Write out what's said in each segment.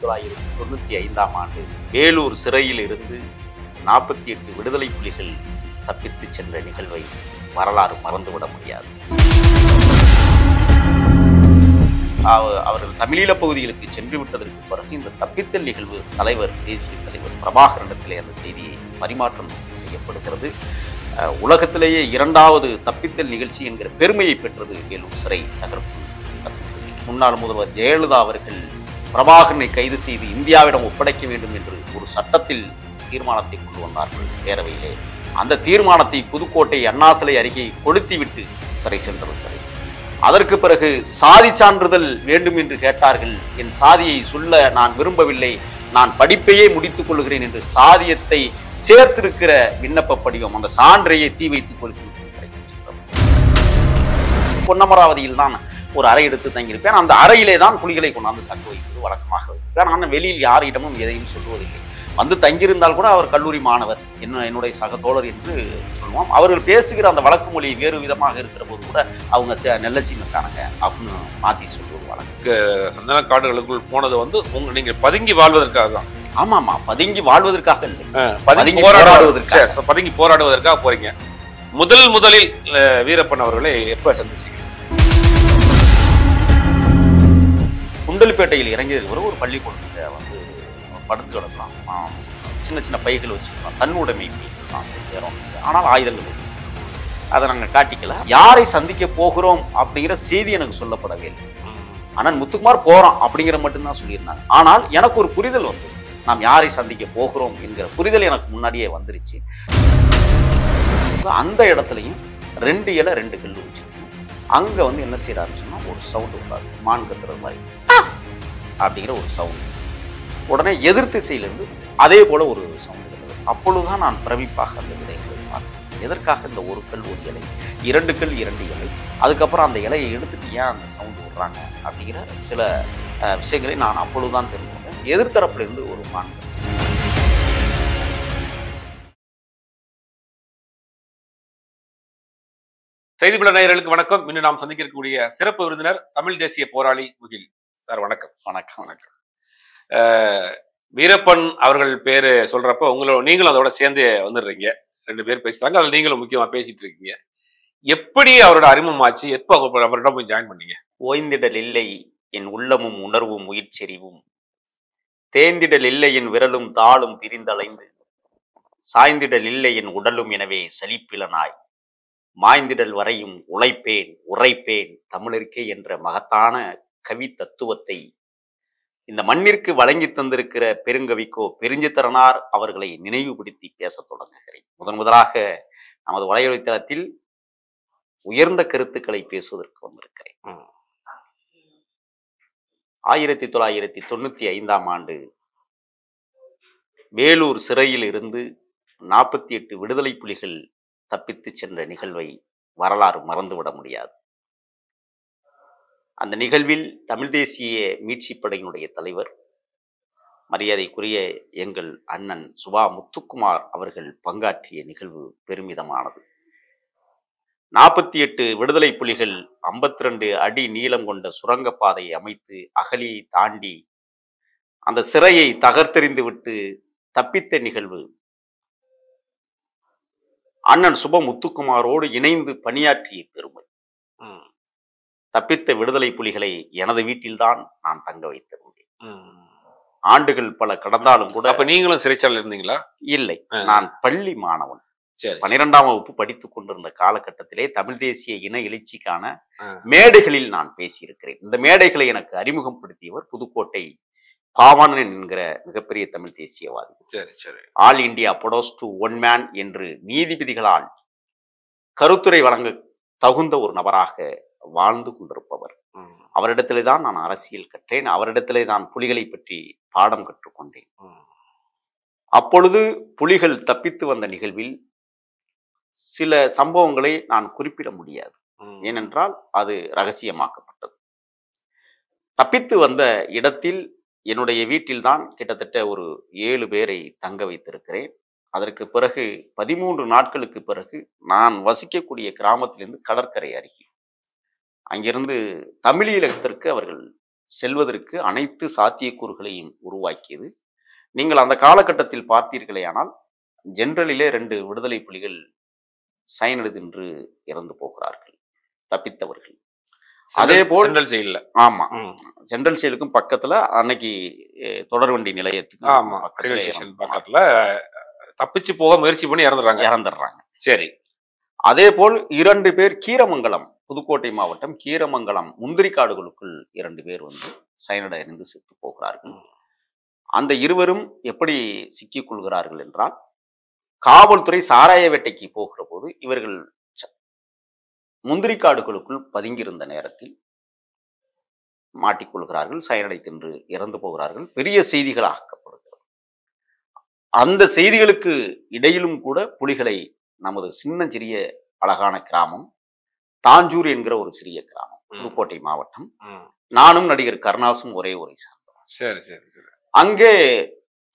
1995 வேலூர் சிறையில் இருந்து 48 விடுதலை புலிகள் தப்பித்து சென்ற நிகழ்வை வரலாறு மறந்துவிட முடியாது. அவர்கள் தமிழீழ பகுதிகளுக்கு சென்று விட்டதற்கு பிறகு இந்த தப்பித்தல் நிகழ்வு தேசிய தலைவர் பிரபாகரனிடத்திலே அந்த செய்தியை பரிமாற்றம் செய்யப்படுகிறது. உலகத்திலேயே 2வது தப்பித்தல் நிகழ்ச்சி என்கிற பெருமையை பெற்றது வேலூர் சிறை தகர்ப்பு. முன்னாள் முதல்வர் ஜெயலலிதா அவர்கள் பிரபாகரனை கைது செய்து இந்தியாவிடம் ஒப்படைக்க வேண்டும் என்று ஒரு சட்டத்தில் தீர்மானத்தை கொண்டு வந்தார்கள் பேரவையிலே. அந்த தீர்மானத்தை புதுக்கோட்டை அண்ணா சிலை அருகே கொளுத்திவிட்டு சிறை சென்றிருக்கிறது. அதற்கு பிறகு சாதி சான்றிதழ் வேண்டும் என்று கேட்டார்கள். என் சாதியை சொல்ல நான் விரும்பவில்லை, நான் படிப்பையே முடித்துக் கொள்கிறேன் என்று சாதியத்தை சேர்த்திருக்கிற விண்ணப்ப படிவம் அந்த சான்றையே தீ வைத்துக் கொள்கிறேன் சிறைக்கு சென்றோம். பொன்னமராவதியில் தான் ஒரு அறை எடுத்து தங்கியிருப்பேன். அந்த அறையிலே தான் புலிகளை கொண்டாந்து தங்க வைப்பது வழக்கமாக வைப்பேன். ஆனால் வெளியில் யாரிடமும் எதையும் சொல்லுவதில்லை. வந்து தங்கியிருந்தால் கூட அவர் கல்லூரி மாணவர், என்னுடைய சக தோழர் என்று சொல்லுவோம். அவர்கள் பேசுகிற அந்த வழக்கு மொழி வேறு விதமாக இருக்கிற போது கூட அவங்க நெல்லச்சின்னக்கானங்க அப்படின்னு மாற்றி சொல்லுவது வழக்கு. சந்தன காடுகளுக்குள் போனது வந்து நீங்க பதுங்கி வாழ்வதற்காக தான். ஆமாமா, பதுங்கி வாழ்வதற்காக இல்லை, பதுங்கி போராடுவதற்காக போறீங்க. முதலில் வீரப்பன் அவர்களை எப்ப சந்திச்சீங்க? குண்டல்பேட்டையில் இறங்கியது ஒரு பள்ளிக்கூடத்துல வந்து படுத்து கிடக்கலாம், சின்ன சின்ன பைகள் வச்சுக்கலாம், தன்னுடைமை பைகள், ஆனால் ஆயுதங்கள் அதை நாங்கள் காட்டிக்கல. யாரை சந்திக்க போகிறோம் அப்படிங்கிற செய்தி எனக்கு சொல்லப்படவே இல்லை. ஆனால் முத்துக்குமார் போறோம் அப்படிங்கிற மட்டும்தான் சொல்லியிருந்தாங்க. ஆனால் எனக்கு ஒரு புரிதல் வந்து நாம் யாரை சந்திக்க போகிறோம் என்கிற புரிதல் எனக்கு முன்னாடியே வந்துருச்சு. அந்த இடத்துலையும் 2 இலை 2 கல் வச்சிருக்கோம். அங்க வந்து என்ன செய்யறாருன்னு சொன்னா ஒரு சவுண்டு வந்தாரு, மான் கத்துறது மாதிரி அப்படிங்கிற ஒரு சவுண்டு. உடனே எதிர் திசையிலிருந்து அதே போல ஒரு சவுண்டு இருந்தது. அப்பொழுதுதான் நான் பிரமிப்பாக அந்த விடயங்களை பார்த்தேன். எதற்காக இந்த ஒரு கல் ஒரு இலை, 2 கல் 2 இலை, அதுக்கப்புறம் அந்த இலையை எடுத்துட்டு ஏன் அந்த சவுண்டு விடுறாங்க அப்படிங்கிற சில விஷயங்களை நான் அப்பொழுதுதான் தெரிந்து கொண்டேன். எதிர்த்தரப்புல இருந்து ஒரு மான். செய்திப்பிள்ளை நேயர்களுக்கு வணக்கம். இன்னும் நாம் சந்திக்க இருக்கக்கூடிய சிறப்பு விருந்தினர் தமிழ் தேசிய போராளி முகில் சார். வணக்கம். வணக்கம். வணக்கம். வீரப்பன் அவர்கள் பேரு சொல்றப்ப நீங்களும் அதோட சேர்ந்து வந்துடுறீங்க. 2 பேர் பேசுறாங்க, அதில் நீங்களும் முக்கியமா பேசிட்டு இருக்கீங்க. எப்படி அவரோட அறிமுகம் ஆச்சு? எப்போ அவர்கிட்ட போய் ஜாயின் பண்ணீங்க? ஓய்ந்திடல் இல்லை என் உள்ளமும் உணர்வும் உயிர் செறிவும், தேய்ந்திடல் இல்லை என் விரலும் தாளும் திரிந்தலைந்து, சாய்ந்திடல் இல்லை என் உடலும் எனவே சலிப்பிலனாய், மாய்ந்திடல் வரையும் உழைப்பேன் உரைப்பேன் தமிழருக்கே என்ற மகத்தான கவி தத்துவத்தை இந்த மண்ணிற்கு வழங்கி தந்திருக்கிற பெருங்கவிக்கோ பெருஞ்சித்திரனார் அவர்களை நினைவுபடுத்தி பேசத் தொடங்குகிறேன். முதலாக நமது வலையொலித்தளத்தில் உயர்ந்த கருத்துக்களை பேசுவதற்கு வந்திருக்கிறேன். 1995 வேலூர் சிறையில் இருந்து 48 விடுதலை புலிகள் தப்பித்து சென்ற நிகழ்வை வரலாறு மறந்துவிட முடியாது. அந்த நிகழ்வில் தமிழ் தேசிய மீட்சிப்படையினுடைய தலைவர் மரியாதைக்குரிய எங்கள் அண்ணன் சுபா முத்துக்குமார் அவர்கள் பங்காற்றிய நிகழ்வு பெருமிதமானது. 48 விடுதலை புலிகள் 52 அடி நீளம் கொண்ட சுரங்கப்பாதையை அமைத்து அகலியை தாண்டி அந்த சிறையை தகர்த்தெறிந்து விட்டு தப்பித்த நிகழ்வு அண்ணன் சுப முத்துக்குமாரோடு இணைந்து பணியாற்றிய பெருமை. தப்பித்த விடுதலை புலிகளை எனது வீட்டில்தான் நான் தங்க வைத்திருந்தேன். ஆண்டுகள் பல கடந்தாலும் கூட. அப்ப நீங்களும் சிறைச்சாலையில் இருந்தீங்களா? இல்லை, நான் பள்ளி மாணவன். 12ஆம் வகுப்பு படித்துக் கொண்டிருந்த காலகட்டத்திலே தமிழ் தேசிய இன எழுச்சிக்கான மேடைகளில் நான் பேசியிருக்கிறேன். இந்த மேடைகளை எனக்கு அறிமுகப்படுத்தியவர் புதுக்கோட்டை பாவாணன் என்கிற மிகப்பெரிய தமிழ் தேசியவாதி. ஆல் இண்டியா பொடோஸ் டு ஒன் மேன் என்று நீதிபதிகளால் கருத்துரை வழங்க தகுந்த ஒரு நபராக வாழ்ந்து கொண்டிருப்பவர். அவரிடத்திலே தான் நான் அரசியல் கற்றேன். அவரிடத்திலே தான் புலிகளை பற்றி பாடம் கற்றுக்கொண்டேன். அப்பொழுது புலிகள் தப்பித்து வந்த நிகழ்வில் சில சம்பவங்களை நான் குறிப்பிட முடியாது. ஏனென்றால் அது ரகசியமாக்கப்பட்டது. தப்பித்து வந்த இடத்தில் என்னுடைய வீட்டில்தான் கிட்டத்தட்ட ஒரு 7 பேரை தங்க வைத்திருக்கிறேன். அதற்கு பிறகு 13 நாட்களுக்கு பிறகு நான் வசிக்கக்கூடிய கிராமத்திலிருந்து கடற்கரை அருகில் அங்கிருந்து தமிழீழத்திற்கு அவர்கள் செல்வதற்கு அனைத்து சாத்தியக்கூறுகளையும் உருவாக்கியது. நீங்கள் அந்த காலகட்டத்தில் பார்த்தீர்களேயானால் ஜெனரலிலே 2 விடுதலை புலிகள் சயனடு தின்று இறந்து போகிறார்கள், தப்பித்தவர்கள். அதே போல் சென்ட்ரல் ஜெயில்ல. ஆமா, ஜெனரல் செயலுக்கும் பக்கத்துல அன்னைக்கு தொடர்வண்டி நிலையத்துக்கு ஆமா, ரயில்வே ஸ்டேஷன் பக்கத்துல தப்பிச்சு போக முயற்சி பண்ணி இறந்துடுறாங்க. சரி. அதே போல் 2 பேர் கீரமங்கலம், புதுக்கோட்டை மாவட்டம் கீரமங்கலம் முந்திரி காடுகளுக்குள் 2 பேர் வந்து சயனடை அணிந்து செத்து போகிறார்கள். அந்த இருவரும் எப்படி சிக்கிக் கொள்கிறார்கள் என்றால், காவல்துறை சாராய வேட்டைக்கு போகிற போது இவர்கள் முந்திரி காடுகளுக்குள் பதுங்கியிருந்த நேரத்தில் மாட்டிக்கொள்கிறார்கள், சயனடை தின்று இறந்து போகிறார்கள். பெரிய செய்திகள் ஆக்கப்படுகிறது. அந்த செய்திகளுக்கு இடையிலும் கூட புலிகளை நமது சின்னஞ்சிறிய அழகான கிராமம் தாஞ்சூர் என்கிற ஒரு சிறிய கிராமம், புதுக்கோட்டை மாவட்டம். நானும் நடிகர் கருணாசும் ஒரே ஊரை சார்ந்தோம். சரி சரி சரி. அங்கே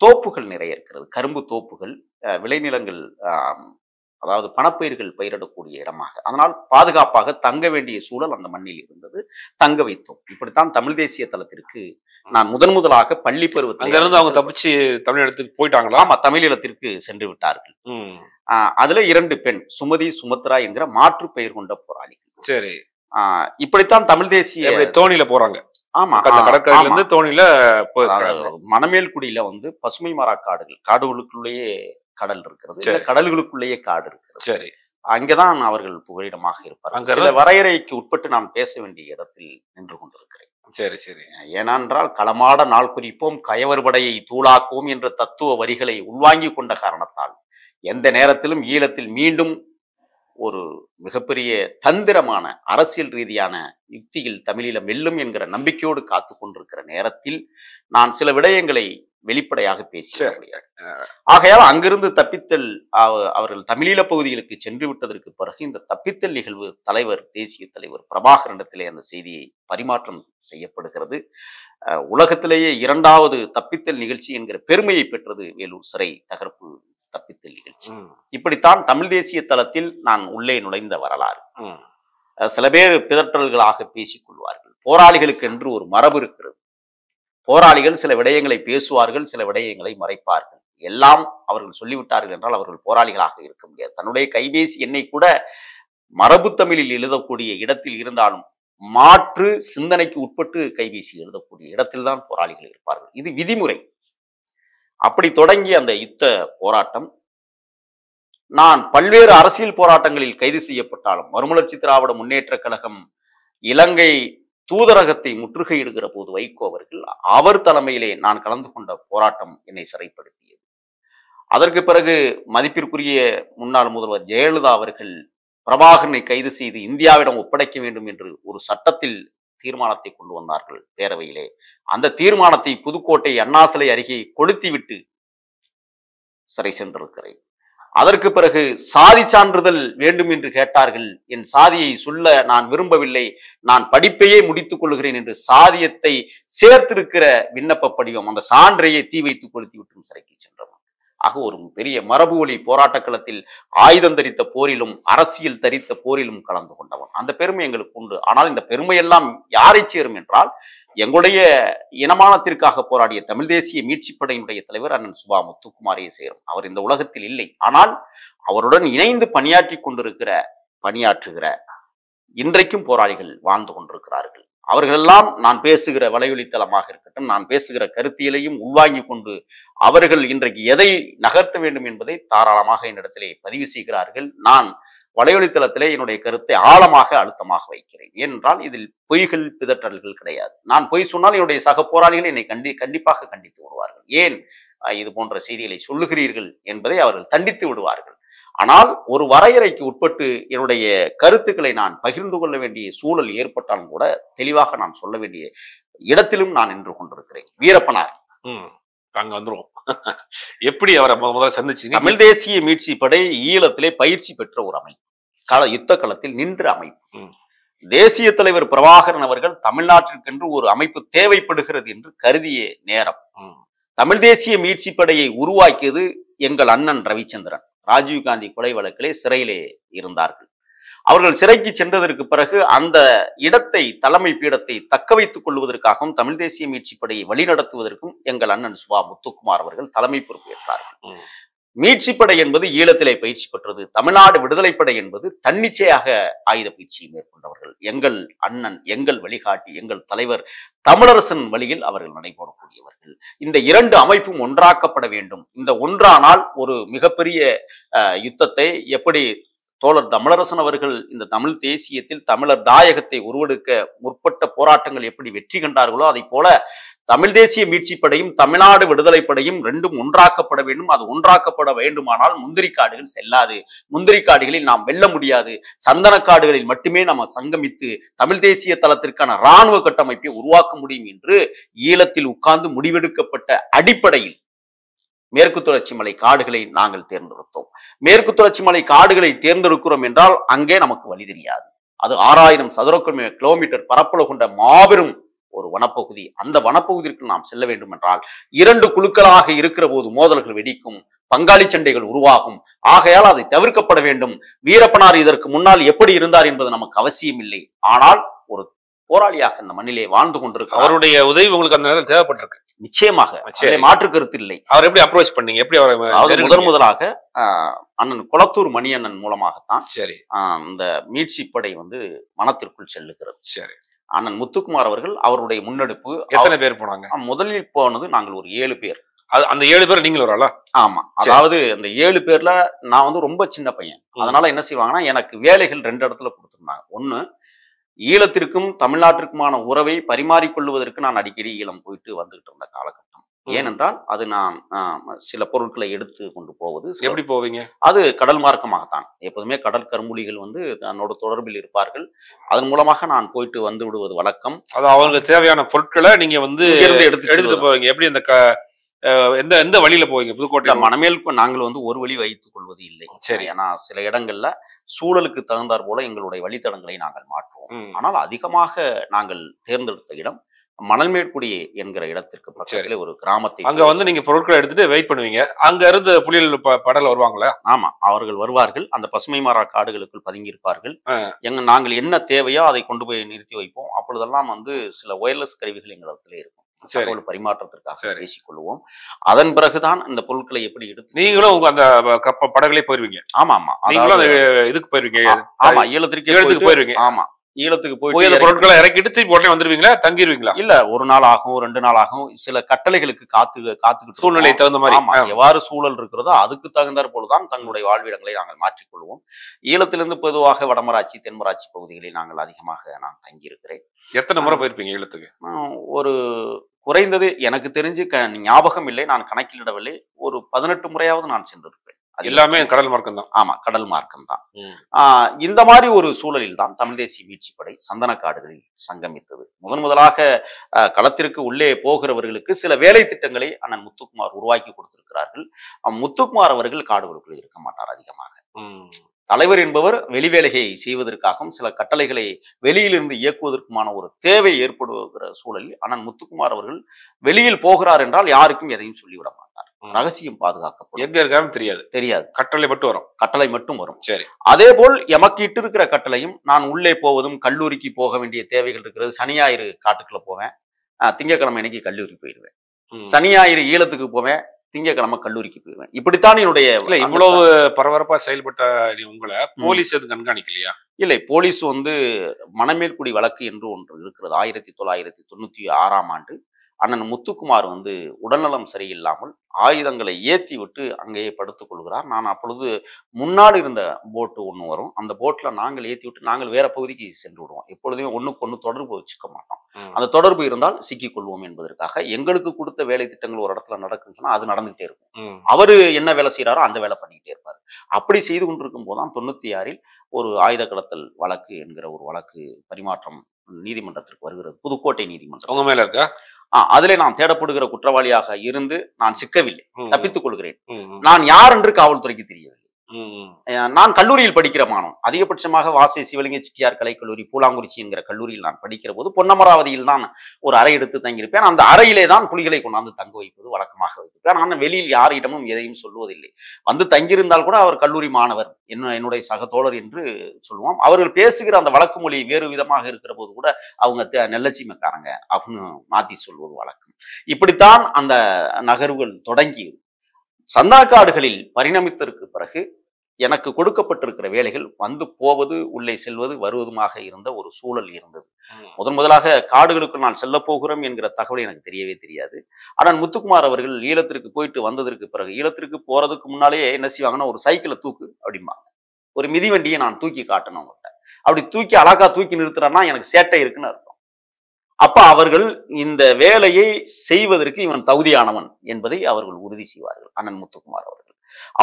தோப்புகள் நிறைய இருக்கிறது, கரும்பு தோப்புகள், விளைநிலங்கள், அதாவது பணப்பயிர்கள் பயிரிடக்கூடிய இடமாக, அதனால் பாதுகாப்பாக தங்க வேண்டிய சூழல் அந்த மண்ணில் இருந்தது. தங்க வைத்தோம். இப்படித்தான் தமிழ் தேசிய தளத்திற்கு நான் முதலாக பள்ளி பருவத்தில் இருந்து அவங்க தப்பிச்சு தமிழகத்துக்கு போயிட்டாங்களா? ஆமா, தமிழீழத்திற்கு சென்று விட்டார்கள். அதுல 2 பெண், சுமதி சுமத்ரா என்கிற மாற்று பெயர் கொண்ட போராளிகள். சரி. இப்படித்தான் தமிழ் தேசிய தோணியில போறாங்க. ஆமா, கடற்கரையில இருந்து தோணியில மணமேல்குடியில வந்து பசுமை மரா காடுகள், காடுகளுக்குள்ளேயே கடல் இருக்கிறது, கடல்களுக்குள்ளேயே காடு இருக்கிறது. சரி. அங்கேதான் அவர்கள் புகலிடமாக இருப்பார்கள். சில வரையறைக்கு உட்பட்டு நான் பேச வேண்டிய இடத்தில் நின்று கொண்டிருக்கிறேன். சரி சரி. ஏனென்றால் களமாட நாள் குறிப்போம், கயவர் படையை தூளாக்குவோம் என்ற தத்துவ வரிகளை உள்வாங்கி கொண்ட காரணத்தால் எந்த நேரத்திலும் ஈழத்தில் மீண்டும் ஒரு மிகப்பெரிய தந்திரமான அரசியல் ரீதியான யுக்தியில் தமிழீழம் வெல்லும் என்கிற நம்பிக்கையோடு காத்து கொண்டிருக்கிற நேரத்தில் நான் சில விடயங்களை வெளிப்படையாக பேச முடியாது. ஆகையால் அங்கிருந்து தப்பித்தல், அவர்கள் தமிழீழ பகுதிகளுக்கு சென்று விட்டதற்கு பிறகு இந்த தப்பித்தல் நிகழ்வு தேசிய தலைவர் பிரபாகரனிடத்திலே அந்த செய்தியை பரிமாற்றம் செய்யப்படுகிறது. உலகத்திலேயே 2வது தப்பித்தல் நிகழ்ச்சி என்கிற பெருமையை பெற்றது வேலூர் சிறை தகர்ப்பு தப்பித்தல் நிகழ்ச்சி. இப்படித்தான் தமிழ் தேசிய தளத்தில் நான் உள்ளே நுழைந்த வரலாறு. சில பேர் பிதற்றல்களாக பேசிக் கொள்வார்கள். போராளிகளுக்கு என்று ஒரு மரபு இருக்கிறது. போராளிகள் சில விடயங்களை பேசுவார்கள், சில விடயங்களை மறைப்பார்கள். எல்லாம் அவர்கள் சொல்லிவிட்டார்கள் என்றால் அவர்கள் போராளிகளாக இருக்க முடியாது. தன்னுடைய கைபேசி எண்ணை கூட மரபு தமிழில் எழுதக்கூடிய இடத்தில் இருந்தாலும் மாற்று சிந்தனைக்கு உட்பட்டு கைபேசி எழுதக்கூடிய இடத்தில்தான் போராளிகள் இருப்பார்கள். இது விதிமுறை. அப்படி தொடங்கிய அந்த யுத்த போராட்டம், நான் பல்வேறு அரசியல் போராட்டங்களில் கைது செய்யப்பட்டாலும், மறுமலர்ச்சி திராவிட முன்னேற்ற கழகம் இலங்கை தூதரகத்தை முற்றுகையிடுகிற போது வைகோ அவர்கள், அவர் தலைமையிலே நான் கலந்து கொண்ட போராட்டம் என்னை சிறைப்படுத்தியது. அதற்கு பிறகு மதிப்பிற்குரிய முன்னாள் முதல்வர் ஜெயலலிதா அவர்கள் பிரபாகரனை கைது செய்து இந்தியாவிடம் ஒப்படைக்க வேண்டும் என்று ஒரு சட்டத்தில் தீர்மானத்தை கொண்டு வந்தார்கள் பேரவையிலே. அந்த தீர்மானத்தை புதுக்கோட்டை அண்ணா சிலை அருகே கொளுத்திவிட்டு சிறை சென்றிருக்கிறேன். அதற்கு பிறகு சாதி சான்றிதழ் வேண்டும் என்று கேட்டார்கள். என் சாதியை சொல்ல நான் விரும்பவில்லை, நான் படிப்பையே முடித்துக் கொள்கிறேன் என்று சாதியத்தை சேர்த்திருக்கிற விண்ணப்ப படிவம், அந்த சான்றையே தீ வைத்து கொளுத்தி விட்டு சிறைக்கு சென்றவன். ஆக ஒரு பெரிய மரபு ஒளி போராட்ட களத்தில் ஆயுதம் தரித்த போரிலும் அரசியல் தரித்த போரிலும் கலந்து கொண்டவன். அந்த பெருமை எங்களுக்கு உண்டு. ஆனால் இந்த பெருமையெல்லாம் யாரை சேரும் என்றால், எங்களுடைய இனமானத்திற்காக போராடிய தமிழ் தேசிய மீட்சிப்படையினுடைய தலைவர் அண்ணன் சுபா முத்துக்குமாரையே சேரும். அவர் இந்த உலகத்தில் இல்லை. ஆனால் அவருடன் இணைந்து பணியாற்றுகிற இன்றைக்கும் போராளிகள் வாழ்ந்து கொண்டிருக்கிறார்கள். அவர்களெல்லாம் நான் பேசுகிற வலையொலித்தளமாக இருக்கட்டும், நான் பேசுகிற கருத்தியலையும் உள்வாங்கி கொண்டு அவர்கள் இன்றைக்கு எதை நகர்த்த வேண்டும் என்பதை தாராளமாக என்னிடத்திலே பதிவு செய்கிறார்கள். நான் வலையொலித்தளத்திலே என்னுடைய கருத்தை ஆழமாக அழுத்தமாக வைக்கிறேன். ஏனென்றால் இதில் பொய்கள் பிதற்றல்கள் கிடையாது. நான் பொய் சொன்னால் என்னுடைய சக போராளிகள் என்னை கண்டிப்பாக கண்டித்து விடுவார்கள். ஏன் இது போன்ற செய்திகளை சொல்லுகிறீர்கள் என்பதை அவர்கள் தண்டித்து விடுவார்கள். ஆனால் ஒரு வரையறைக்கு உட்பட்டு என்னுடைய கருத்துக்களை நான் பகிர்ந்து கொள்ள வேண்டிய சூழல் ஏற்பட்டாலும் கூட தெளிவாக நான் சொல்ல வேண்டிய இடத்திலும் நான் நின்று கொண்டிருக்கிறேன். வீரப்பனார் அங்க வந்துருவோம். எப்படி அவரை முதல்ல சந்திச்சீங்க? தமிழ் தேசிய மீட்சி படை ஈழத்திலே பயிற்சி பெற்ற ஒரு அமைப்பு, யுத்த களத்தில் நின்ற அமைப்பு. தேசிய தலைவர் பிரபாகரன் அவர்கள் தமிழ்நாட்டிற்கென்று ஒரு அமைப்பு தேவைப்படுகிறது என்று கருதிய நேரம், தமிழ் தேசிய மீட்சி படையை உருவாக்கியது எங்கள் அண்ணன் ரவிச்சந்திரன். ராஜீவ்காந்தி கொலை வழக்கிலே சிறையிலே இருந்தார்கள். அவர்கள் சிறைக்கு சென்றதற்கு பிறகு அந்த இடத்தை, தலைமை பீடத்தை தக்க வைத்துக் கொள்வதற்காகவும் தமிழ் தேசிய மீட்சி படையை வழிநடத்துவதற்கும் எங்கள் அண்ணன் சுபா முத்துக்குமார் அவர்கள் தலைமை பொறுப்பேற்றார்கள். மீட்சிப்படை என்பது ஈழத்திலே பயிற்சி பெற்றது. தமிழ்நாடு விடுதலைப்படை என்பது தன்னிச்சையாக ஆயுத பயிற்சியை மேற்கொண்டவர்கள். எங்கள் அண்ணன், எங்கள் வழிகாட்டி, எங்கள் தலைவர் தமிழரசன் வழியில் அவர்கள் நடைபெறக்கூடியவர்கள். இந்த இரண்டு அமைப்பும் ஒன்றாக்கப்பட வேண்டும். இந்த ஒன்றானால் ஒரு மிகப்பெரிய யுத்தத்தை எப்படி தோழர் தமிழரசன் அவர்கள் இந்த தமிழ் தேசியத்தில் தமிழர் தாயகத்தை உருவெடுக்க முற்பட்ட போராட்டங்கள் எப்படி வெற்றி கண்டார்களோ அதை போல தமிழ் தேசிய மீட்சிப்படையும் தமிழ்நாடு விடுதலைப்படையும் ரெண்டும் ஒன்றாக்கப்பட வேண்டும். அது ஒன்றாக்கப்பட வேண்டுமானால் முந்திரி காடுகள் செல்லாது. முந்திரி காடுகளில் நாம் வெல்ல முடியாது. சந்தன காடுகளில் மட்டுமே நம்ம சங்கமித்து தமிழ் தேசிய தளத்திற்கான இராணுவ கட்டமைப்பை உருவாக்க முடியும் என்று ஈழத்தில் உட்கார்ந்து முடிவெடுக்கப்பட்ட அடிப்படையில் மேற்கு தொடர்ச்சி மலை காடுகளை நாங்கள் தேர்ந்தெடுத்தோம். மேற்கு தொடர்ச்சி மலை காடுகளை தேர்ந்தெடுக்கிறோம் என்றால் அங்கே நமக்கு வழி தெரியாது. அது 6000 சதுர கிலோமீட்டர் பரப்பளவு கொண்ட மாபெரும் ஒரு வனப்பகுதி. அந்த வனப்பகுதிக்கு நாம் செல்ல வேண்டும் என்றால் 2 குழுக்களாக இருக்கிற போது மோதல்கள் வெடிக்கும், பங்காளி சண்டைகள் உருவாகும். ஆகையால் அதை தவிர்க்கப்பட வேண்டும். வீரப்பனார் இதற்கு முன்னால் எப்படி இருந்தார் என்பது நமக்கு அவசியம் இல்லை. ஆனால் ஒரு போராளியாக இந்த மண்ணிலே வாழ்ந்து கொண்டிருக்க அவருடைய உதவி உங்களுக்கு அந்த நேரத்தில் தேவைப்பட்டிருக்கு. நிச்சயமாக மாற்று கருத்து இல்லை. அவர் எப்படி அப்ரோச் பண்ணீங்க? எப்படி அவர் முதலாக அண்ணன் குளத்தூர் மணி அண்ணன் மூலமாகத்தான் சரி இந்த மீட்சி படை மனத்திற்குள் செல்லுகிறது. சரி. அண்ணன் முத்துக்குமார் அவர்கள் அவருடைய முன்னெடுப்பு. எத்தனை பேர் போனாங்க? முதலில் போனது நாங்கள் ஒரு 7 பேர். அந்த 7 பேர் நீங்கள் ஒரு ஆளா? ஆமா. அதாவது அந்த 7 பேர்ல நான் ரொம்ப சின்ன பையன். அதனால என்ன செய்வாங்கன்னா, எனக்கு வேலைகள் 2 இடத்துல கொடுத்திருந்தாங்க. ஒண்ணு, ஈழத்திற்கும் தமிழ்நாட்டிற்குமான உறவை பரிமாறிக்கொள்வதற்கு நான் அடிக்கடி ஈழம் போயிட்டு வந்துகிட்டு இருந்த காலகட்டம். ஏனென்றால் அது நான் சில பொருட்களை எடுத்து கொண்டு போவது. எப்படி போவீங்க? அது கடல் மார்க்கமாகத்தான். எப்போதுமே கடல் கரும்புலிகள் தன்னோட தொடர்பில் இருப்பார்கள். அதன் மூலமாக நான் போயிட்டு வந்து விடுவது வழக்கம். அது அவங்களுக்கு தேவையான பொருட்களை நீங்க எடுத்து போவீங்க. எப்படி அந்த எந்த வழியில போவீங்க? புதுக்கோட்டை மணமேல் நாங்கள் ஒரு வழி வைத்துக் கொள்வது இல்லை. சரி. ஏன்னா சில இடங்கள்ல சூழலுக்கு தகுந்தாற் போல எங்களுடைய வழித்தடங்களை நாங்கள் மாற்றுவோம். ஆனால் அதிகமாக நாங்கள் தேர்ந்தெடுத்த இடம் மணல்மேற்குடி என்கிற இடத்திற்கு பக்கத்துல ஒரு கிராமத்தை. அங்க நீங்க பொருட்களை எடுத்துட்டு வெயிட் பண்ணுவீங்க. அங்க இருந்து புலிகள் படல வருவாங்களா? ஆமா, அவர்கள் வருவார்கள். அந்த பசுமை மாறா காடுகளுக்குள் பதுங்கி இருப்பார்கள். நாங்கள் என்ன தேவையோ அதை கொண்டு போய் நிறுத்தி வைப்போம். அப்பொழுதெல்லாம் சில ஒயர்லெஸ் கருவிகள் எங்கள் இடத்துல இருக்கும். தகவல் பரிமாற்றத்திற்காக பேசிக் கொள்வோம். அதன் பிறகுதான் இந்த பொருட்களை எப்படி எடுத்து நீங்களும் அந்த படகுகளே போயிருவீங்க. ஆமா ஆமா, இதுக்கு போயிருவீங்க. ஆமா, ஈழத்திற்கு போயிருவீங்க. ஆமா, ஈழத்துக்கு போய் பொருட்களை இறக்கிட்டு திருப்பி உடனே வந்துருவீங்களா? தங்கிடுவீங்களா? இல்ல, 1 நாள் ஆகும், 2 நாள் ஆகும். சில கட்டளைகளுக்கு காத்துக்கிட்டு சூழ்நிலை தகுந்த மாதிரி. ஆமா, எவ்வாறு சூழல் இருக்கிறதோ அதுக்கு தகுந்தாற் போலதான் தங்களுடைய வாழ்விடங்களை நாங்கள் மாற்றிக்கொள்வோம். ஈழத்திலிருந்து பொதுவாக வடமராட்சி, தென்மராட்சி பகுதிகளில் நாங்கள் அதிகமாக நான் தங்கி இருக்கிறேன். எத்தனை முறை போயிருப்பீங்க ஈழத்துக்கு? ஒரு குறைந்தது எனக்கு தெரிஞ்சு ஞாபகம் இல்லை, நான் கணக்கிலிடவில்லை, ஒரு 18 முறையாவது நான் சென்றிருப்பேன். எல்லாமே கடல் மார்க்கம் தான். ஆமா, கடல் மார்க்கம் தான். இந்த மாதிரி ஒரு சூழலில் தான் தமிழ் தேசிய மீட்சி படை சந்தனக்காடுகளில் சங்கமித்தது. முதலாக களத்திற்கு உள்ளே போகிறவர்களுக்கு சில வேலை திட்டங்களை அண்ணன் முத்துக்குமார் உருவாக்கி கொடுத்திருக்கிறார்கள். முத்துக்குமார் அவர்கள் காடுகளுக்குள் இருக்க மாட்டார் அதிகமாக. தலைவர் என்பவர் வெளிவேலையை செய்வதற்காகவும் சில கட்டளைகளை வெளியிலிருந்து இயக்குவதற்குமான ஒரு தேவை ஏற்படுகிற சூழலில் அண்ணன் முத்துக்குமார் அவர்கள் வெளியில் போகிறார் என்றால் யாருக்கும் எதையும் சொல்லிவிட மாட்டார். ரகசியம் பாதுகாக்கப்படும். எங்க இருக்காருன்னு தெரியாது. கட்டளை மட்டும் வரும். சரி. அதே போல் எமக்கு இட்டு இருக்கிற கட்டளையும், நான் உள்ளே போவதும் கல்லூரிக்கு போக வேண்டிய தேவைகள் இருக்கிறது. சனி ஞாயிறு காட்டுக்குள்ள போவேன், திங்கட்கிழமை இன்னைக்கு கல்லூரி போயிடுவேன். சனி ஞாயிறு ஈழத்துக்கு போவேன், திங்கட்கிழமை கல்லூரிக்கு போயிடுவேன். இப்படித்தான் என்னுடைய. இவ்வளவு பரபரப்பா செயல்பட்ட உங்களை போலீஸ் எதுவும் கண்காணிக்கலையா? இல்லை, போலீஸ் மணமேற்குடி வழக்கு என்று ஒன்று இருக்கிறது. 1996ஆம் ஆண்டு அண்ணன் முத்துக்குமார் உடல்நலம் சரியில்லாமல் ஆயுதங்களை ஏற்றி விட்டு அங்கேயே படுத்துக் கொள்கிறார். நான் அப்பொழுது முன்னாடி இருந்த போட்டு ஒன்று வரும், அந்த போட்ல நாங்கள் ஏற்றி விட்டு நாங்கள் வேற பகுதிக்கு சென்று விடுவோம். எப்பொழுதுமே ஒண்ணுக்கு ஒண்ணு தொடர்பு வச்சுக்க மாட்டோம். அந்த தொடர்பு இருந்தால் சிக்கிக் கொள்வோம் என்பதற்காக எங்களுக்கு கொடுத்த வேலை திட்டங்கள் ஒரு இடத்துல நடக்குன்னு சொன்னா அது நடந்துகிட்டே இருக்கும். அவரு என்ன வேலை செய்யறாரோ அந்த வேலை பண்ணிக்கிட்டே இருப்பாரு. அப்படி செய்து கொண்டிருக்கும் போதுதான் 96இல் ஒரு ஆயுத கடத்தல் வழக்கு என்கிற ஒரு வழக்கு பரிமாற்றம் நீதிமன்றத்திற்கு வருகிறது. புதுக்கோட்டை நீதிமன்றம். உங்க மேல இருக்கா? அதிலே நான் தேடப்படுகிற குற்றவாளியாக இருந்து நான் சிக்கவில்லை, தப்பித்துக் கொள்கிறேன். நான் யார் என்று காவல்துறைக்கு தெரியவில்லை. நான் கல்லூரியில் படிக்கிற மாணவன். அதிகபட்சமாக வாசை சிவலிங்க செட்டியார் கலைக்கல்லூரி பூலாங்குறிச்சி என்கிற கல்லூரியில் நான் படிக்கிற போது பொன்னமராவதியில் தான் ஒரு அறை எடுத்து தங்கியிருப்பேன். அந்த அறையிலே தான் புலிகளை கொண்டாந்து தங்க வைப்பது வழக்கமாக வைத்திருப்பேன். நான் வெளியில் யாரிடமும் எதையும் சொல்வதில்லை. வந்து தங்கியிருந்தால் கூட அவர் கல்லூரி மாணவர், என்னுடைய சக தோழர் என்று சொல்லுவோம். அவர்கள் பேசுகிற அந்த வழக்கு மொழி வேறு விதமாக இருக்கிற போது கூட அவங்க நெல்லச்சிமக்காரங்க அப்படின்னு மாத்தி சொல்வது வழக்கம். இப்படித்தான் அந்த நகர்வுகள் தொடங்கியது. சந்தாக்காடுகளில் பரிணமித்ததற்கு பிறகு எனக்கு கொடுக்கப்பட்டிருக்கிற வேலைகள் வந்து போவது, உள்ளே செல்வது, வருவதுமாக இருந்த ஒரு சூழல் இருந்தது. முதலாக காடுகளுக்கு நான் செல்ல போகிறோம் என்கிற தகவல் எனக்கு தெரியவே தெரியாது. ஆனால் முத்துக்குமார் அவர்கள் ஈழத்திற்கு போயிட்டு வந்ததற்கு பிறகு, ஈழத்திற்கு போறதுக்கு முன்னாலேயே என்ன செய்வாங்கன்னா, ஒரு சைக்கிளை தூக்கு அப்படிம்பாங்க. ஒரு மிதிவண்டியை நான் தூக்கி காட்டணும் அவங்கள்ட்ட. அப்படி தூக்கி அழகா தூக்கி நிறுத்துறேன்னா எனக்கு சேட்டை இருக்குன்னு அர்த்தம். அப்ப அவர்கள் இந்த வேலையை செய்வதற்கு இவன் தகுதியானவன் என்பதை அவர்கள் உறுதி செய்வார்கள், அண்ணன் முத்துக்குமார் அவர்கள்.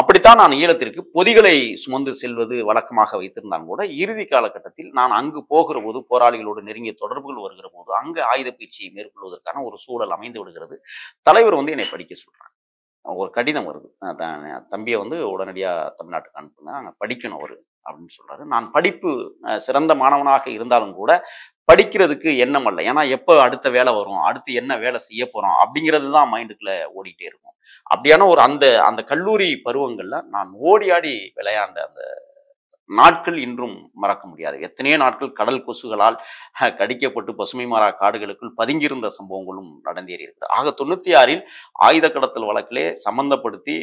அப்படித்தான் நான் ஈழத்திற்கு பொதிகளை சுமந்து செல்வது வழக்கமாக வைத்திருந்தான் கூட, இறுதி காலகட்டத்தில் நான் அங்கு போகிற போது, போராளிகளோடு நெருங்கிய தொடர்புகள் வருகிற போது, அங்கு ஆயுத பயிற்சியை மேற்கொள்வதற்கான ஒரு சூழல் அமைந்து விடுகிறது. தலைவர் என்னை படிக்க சொல்றாங்க. ஒரு கடிதம் வருது, தம்பியை உடனடியா தமிழ்நாட்டுக்கு அனுப்புங்க, அங்க படிக்கணும் அவரு அப்படின்னு சொல்றாரு. நான் படிப்பு சிறந்த மாணவனாக இருந்தாலும் கூட படிக்கிறதுக்கு எண்ணம் அல்ல. ஏன்னா எப்ப அடுத்த வேலை வரும், அடுத்து என்ன வேலை செய்ய போறோம் அப்படிங்கிறது தான் மைண்டுக்குள்ள ஓடிட்டே இருக்கும். அப்படியான ஒரு அந்த கல்லூரி பருவங்கள்ல நான் ஓடி ஆடி விளையாண்ட அந்த நாட்கள் இன்றும் மறக்க முடியாது. எத்தனையோ நாட்கள் கடல் கொசுகளால் கடிக்கப்பட்டு பசுமை மாறா காடுகளுக்குள் பதுங்கியிருந்த சம்பவங்களும் நடந்தேறி இருக்குது. ஆக 96 ஆயுத கடத்தல் வழக்கிலே சம்பந்தப்படுத்தி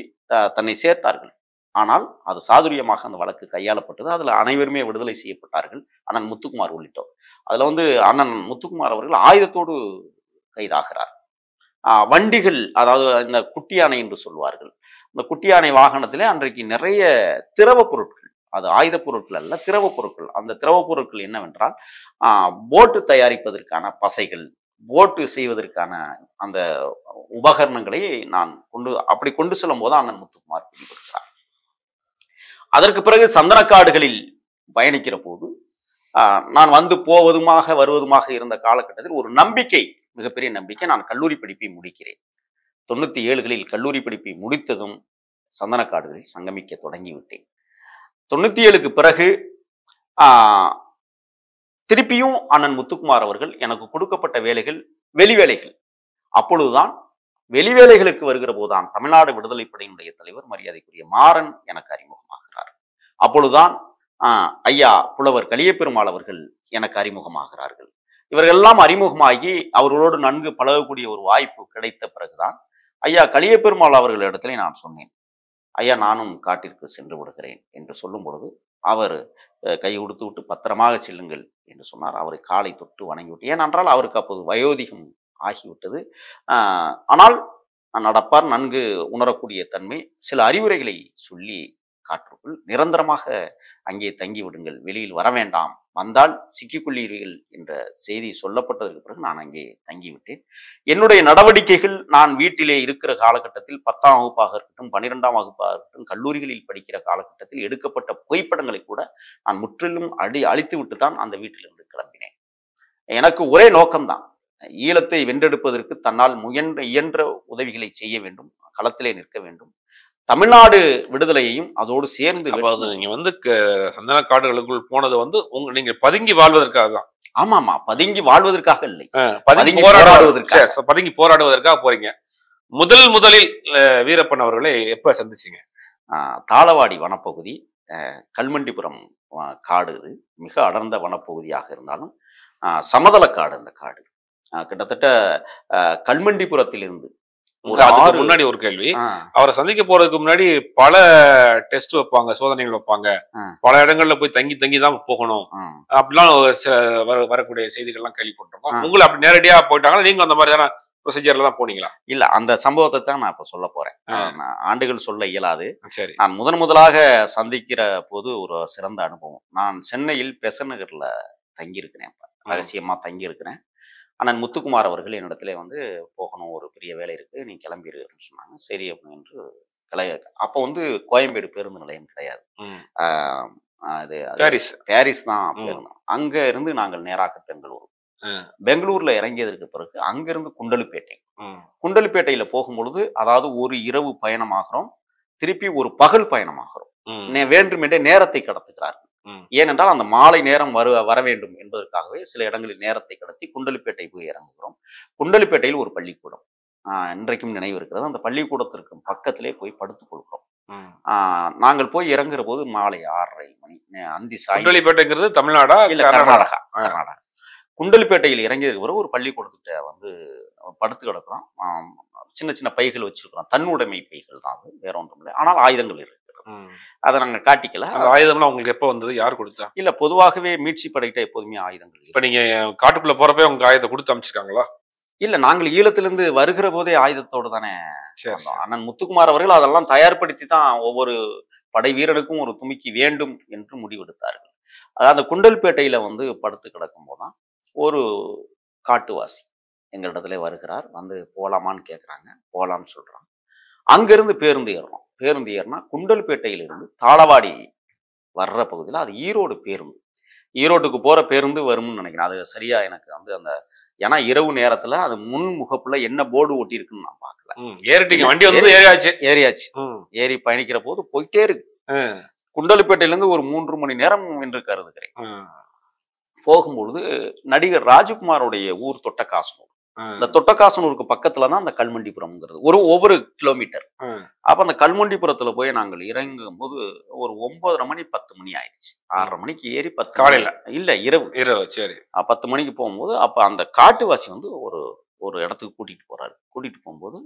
தன்னை சேர்த்தார்கள். ஆனால் அது சாதுரியமாக அந்த வழக்கு கையாளப்பட்டது. அதுல அனைவருமே விடுதலை செய்யப்பட்டார்கள், அண்ணன் முத்துக்குமார் உள்ளிட்டோர். அதுல அண்ணன் முத்துக்குமார் அவர்கள் ஆயுதத்தோடு கைதாகிறார். வண்டிகள், அதாவது இந்த குட்டி யானை என்று சொல்வார்கள், இந்த குட்டி யானை வாகனத்திலே அன்றைக்கு நிறைய திரவ பொருட்கள், அது ஆயுத பொருட்கள் அல்ல, திரவ பொருட்கள். அந்த திரவ பொருட்கள் என்னவென்றால் போட்டு தயாரிப்பதற்கான பசைகள், போட்டு செய்வதற்கான அந்த உபகரணங்களை நான் அப்படி கொண்டு செல்லும் போது அண்ணன் முத்துக்குமார் பிடிபடுகிறார். அதற்கு பிறகு சந்தனக்காடுகளில் பயணிக்கிற போது நான் போவதுமாக வருவதுமாக இருந்த காலகட்டத்தில் ஒரு நம்பிக்கை, மிகப்பெரிய நம்பிக்கை, நான் கல்லூரி படிப்பை முடிக்கிறேன். 97களில் கல்லூரி படிப்பை முடித்ததும் சந்தனக்காடுகளில் சங்கமிக்க தொடங்கிவிட்டேன். 97க்கு பிறகு திருப்பியும் அண்ணன் முத்துக்குமார் அவர்கள் எனக்கு கொடுக்கப்பட்ட வேலைகள் வெளி வேலைகள். அப்பொழுதுதான் வெளிவேலைகளுக்கு வருகிற போதுதான் தமிழ்நாடு விடுதலை படையினுடைய தலைவர் மரியாதைக்குரிய மாறன் எனக்கு அறிமுகமாகிறார். அப்பொழுதுதான் ஐயா புலவர் கலியபெருமாள் அவர்கள் எனக்கு அறிமுகமாகிறார்கள். இவர்களெல்லாம் அறிமுகமாகி அவர்களோடு நன்கு பழகக்கூடிய ஒரு வாய்ப்பு கிடைத்த பிறகுதான் ஐயா கலியபெருமாள் அவர்களிடத்திலே நான் சொன்னேன், ஐயா நானும் காட்டிற்கு சென்று விடுகிறேன் என்று சொல்லும் பொழுது அவர் கை கொடுத்து விட்டு பத்திரமாக செல்லுங்கள் என்று சொன்னார். அவரை காலை தொட்டு வணங்கிவிட்டு, ஏனென்றால் அவருக்கு அப்போது வயோதிகம் ஆகிவிட்டது. ஆனால் நடப்பார், நன்கு உணரக்கூடிய தன்மை. சில அறிவுரைகளை சொல்லி, காற்றுக்குள் நிரந்தரமாக அங்கே தங்கி விடுங்கள், வெளியில் வர வேண்டாம், வந்தால் சிக்கிக்கொள்ளீர்கள் என்ற செய்தி சொல்லப்பட்டதற்கு பிறகு நான் அங்கே தங்கிவிட்டேன். என்னுடைய நடவடிக்கைகள், நான் வீட்டிலே இருக்கிற காலகட்டத்தில் 10ஆம் வகுப்பாக இருக்கட்டும், 12ஆம் வகுப்பாக இருக்கட்டும், கல்லூரிகளில் படிக்கிற காலகட்டத்தில் எடுக்கப்பட்ட புகைப்படங்களை கூட நான் முற்றிலும் அழித்து விட்டு தான் அந்த வீட்டிலிருந்து கிளம்பினேன். எனக்கு ஒரே நோக்கம்தான், ஈழத்தை வென்றெடுப்பதற்கு தன்னால் இயன்ற உதவிகளை செய்ய வேண்டும், களத்திலே நிற்க வேண்டும், தமிழ்நாடு விடுதலையையும் அதோடு சேர்ந்து. நீங்க சந்தன காடுகளுக்குள் போனது நீங்க பதுங்கி வாழ்வதற்காக தான். ஆமாமா, பதுங்கி வாழ்வதற்காக இல்லை, பதுங்கி போராடுவதற்காக போறீங்க. முதலில் வீரப்பன் அவர்களை எப்ப சந்திச்சீங்க? தாளவாடி வனப்பகுதி, கல்மண்டிபுரம் காடு. இது மிக அடர்ந்த வனப்பகுதியாக இருந்தாலும் சமதள காடு. அந்த காடு கிட்டத்தட்ட கல்மண்டிபுரத்திலிருந்து முன்னாடி ஒரு கேள்வி, அவரை சந்திக்க போறதுக்கு முன்னாடி பல டெஸ்ட் வைப்பாங்க, சோதனைகள் வைப்பாங்க, பல இடங்கள்ல போய் தங்கி தான் போகணும் அப்படிலாம் வரக்கூடிய செய்திகள்லாம் கேள்விப்பட்டிருக்கோம். உங்களை அப்படி நேரடியா போயிட்டாங்களா, நீங்களும் அந்த மாதிரியான ப்ரொசீஜர்ல தான் போனீங்களா? இல்ல, அந்த சம்பவத்தை தான் நான் இப்ப சொல்ல போறேன். ஆண்டுகள் சொல்ல இயலாது. சரி. நான் முதலாக சந்திக்கிற போது ஒரு சிறந்த அனுபவம். நான் சென்னையில் பெசன் நகர்ல தங்கியிருக்கிறேன், ரகசியமா தங்கியிருக்கிறேன். அண்ணன் முத்துக்குமார் அவர்கள் என்னிடத்துல போகணும், ஒரு பெரிய வேலை இருக்கு, நீ கிளம்பிடு அப்படின்னு சொன்னாங்க. சரி அப்படின்னு அப்போ கோயம்பேடு பேருந்து நிலையம் கிடையாது, பாரிஸ் தான் பேருந்து. அங்க இருந்து நாங்கள் நேராக பெங்களூர்ல இறங்கியதற்கு பிறகு அங்கிருந்து குண்டலுப்பேட்டையில போகும்பொழுது, அதாவது ஒரு இரவு பயணமாகிறோம், திருப்பி ஒரு பகல் பயணமாகிறோம். வேண்டுமென்றே நேரத்தை கடத்துகிறார்கள். ஏனென்றால் அந்த மாலை நேரம் வர வேண்டும் என்பதற்காகவே சில இடங்களில் நேரத்தை கடத்தி குண்டலிப்பேட்டை போய் இறங்குகிறோம். குண்டலிப்பேட்டையில் ஒரு பள்ளிக்கூடம் இன்றைக்கும் நினைவு இருக்கிறது. அந்த பள்ளிக்கூடத்திற்கு பக்கத்திலே போய் படுத்துக் கொள்கிறோம். நாங்கள் போய் இறங்குற போது மாலை 6:30 மணி அந்தி சாய். குண்டலிப்பேட்டைங்கிறது தமிழ்நாடா இல்ல கர்நாடகா. குண்டலிப்பேட்டையில் இறங்கியிருக்கிற ஒரு பள்ளிக்கூடத்துக்கிட்ட வந்து படுத்து கிடக்கிறோம். சின்ன சின்ன பைகள் வச்சிருக்கிறோம். தன்னுடைமை பைகள் தான், அது வேற ஒன்றும் இல்லை. ஆனால் ஆயுதங்கள் இருக்கு. அதை நாங்க காட்டிக்கல. ஆயுதம்லாம் உங்களுக்கு எப்ப வந்தது, யார் கொடுத்தா? இல்ல, பொதுவாகவே மீட்சி படைகிட்ட எப்போதுமே ஆயுதங்கள். இப்ப நீங்க காட்டுக்குள்ள போறப்ப உங்க ஆயுதத்தை கொடுத்து அமைச்சிருக்காங்களா? இல்ல, நாங்கள் ஈழத்திலிருந்து வருகிற போதே ஆயுதத்தோடு தானே. அண்ணன் முத்துக்குமார் அவர்கள் அதெல்லாம் தயார்படுத்தி தான் ஒவ்வொரு படை வீரனுக்கும் ஒரு துமிக்கி வேண்டும் என்று முடிவெடுத்தார்கள். அந்த குண்டல்பேட்டையில வந்து படுத்து கிடக்கும் போதுதான் ஒரு காட்டுவாசி எங்களிடத்துல வருகிறார். வந்து போலாமான்னு கேட்குறாங்க. போலாம்னு சொல்றான். அங்கிருந்து பேருந்து ஏறணும். பேருந்து ஏறினா குண்டல்பேட்டையிலிருந்து தாளவாடி வர்ற பகுதியில் அது ஈரோடு பேருந்து. ஈரோட்டுக்கு போற பேருந்து வரும்னு நினைக்கிறேன். அது சரியா எனக்கு வந்து அந்த, ஏன்னா இரவு நேரத்துல அது முன் முகப்புல என்ன போர்டு ஓட்டி இருக்குன்னு நான் பார்க்கல. ஏறிட்டீங்க, வண்டி வந்து ஏறியாச்சு. ஏறி பயணிக்கிற போது போயிட்டே இருக்கு. குண்டலிப்பேட்டையில இருந்து ஒரு 3 மணி நேரம் என்று கருதுகிறேன். போகும்பொழுது நடிகர் ராஜ்குமாரோடைய ஊர் தொட்டக்காசனூர். இந்த தொட்டக்காசனூருக்கு பக்கத்துலதான் அந்த கல்மண்டிபுரம்ங்கிறது ஒவ்வொரு கிலோமீட்டர். அப்ப அந்த கல்மண்டிபுரத்துல போய் நாங்கள் இறங்கும் போது ஒரு 9:30 மணி 10 மணி ஆயிடுச்சு. 6:30 மணிக்கு ஏறி 10 காலையில இல்ல இரவு. சரி, 10 மணிக்கு போகும்போது அப்ப அந்த காட்டுவாசி வந்து ஒரு இடத்துக்கு கூட்டிட்டு போறாரு. கூட்டிட்டு போகும்போது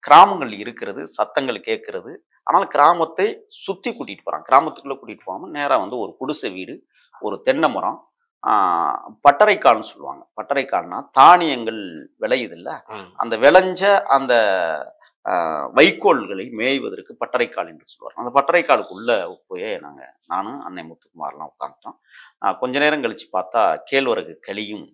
கிராமங்கள் இருக்கிறது, சத்தங்கள் கேட்கறது. ஆனால் கிராமத்தை சுத்தி கூட்டிட்டு போறாங்க. கிராமத்துக்குள்ள கூட்டிட்டு போகாம நேரா வந்து ஒரு குடிசை வீடு, ஒரு தென்னை மரம், பட்டறைக்கால்னு சொல்லுவாங்க. பட்டறைக்கால்னா தானியங்கள் விளையுது இல்ல, அந்த விளைஞ்ச அந்த வைக்கோல்களை மேய்வதற்கு பட்டறைக்கால் என்று சொல்லுவாங்க. அந்த பட்டறைக்காலுக்குள்ள போய் நானும் அன்னை முத்துக்குமார்லாம் உட்காந்துட்டோம். கொஞ்ச நேரம் கழிச்சு பார்த்தா கேழ்வரகு களியும்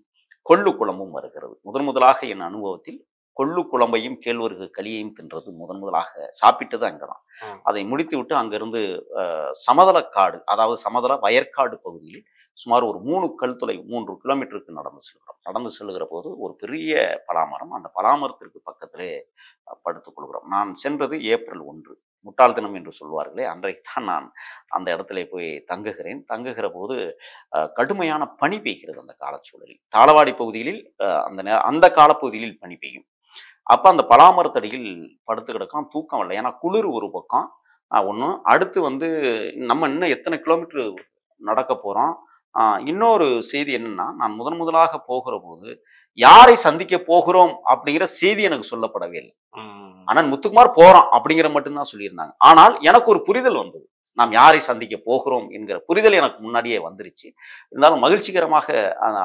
கொள்ளு குழம்பும் வருகிறது. முதலாக என் அனுபவத்தில் கொள்ளு குழம்பையும் கேழ்வரகு களியையும் தின்றது முதலாக சாப்பிட்டது அங்கதான். அதை முடித்து விட்டு அங்கிருந்து சமதளக்காடு, அதாவது சமதள வயற்காடு பகுதியில் சுமார் ஒரு 3 கிலோமீட்டருக்கு நடந்து செல்லுகிற போது ஒரு பெரிய பலாமரம். அந்த பலாமரத்திற்கு பக்கத்திலே படுத்துக் கொள்கிறோம். நான் சென்றது ஏப்ரல் 1, முட்டாள் தினம் என்று சொல்வார்களே, அன்றைக்கு தான் நான் அந்த இடத்துல போய் தங்குகிறேன். தங்குகிற போது கடுமையான பனி பெய்கிறது. அந்த காலச்சூழலில் தாளவாடி பகுதிகளில் அந்த காலப்பகுதியில் பனி பெய்யும். அப்ப அந்த பலாமரத்தடியில் படுத்து கிடக்கும். தூக்கம் இல்லை. ஏன்னா குளிர் ஒரு பக்கம் ஒண்ணு. அடுத்து வந்து நம்ம இன்னும் எத்தனை கிலோமீட்டர் நடக்க போறோம். இன்னொரு செய்தி என்னன்னா, நான் முதலாக போகிற போது யாரை சந்திக்க போகிறோம் அப்படிங்கிற செய்தி எனக்கு சொல்லப்படவே இல்லை. ஆனால் முத்துக்குமார் போறோம் அப்படிங்கிற மட்டும்தான் சொல்லியிருந்தாங்க. ஆனால் எனக்கு ஒரு புரிதல் வந்தது. நாம் யாரை சந்திக்க போகிறோம் என்கிற புரிதல் எனக்கு முன்னாடியே வந்துருச்சு. இருந்தாலும் மகிழ்ச்சிகரமாக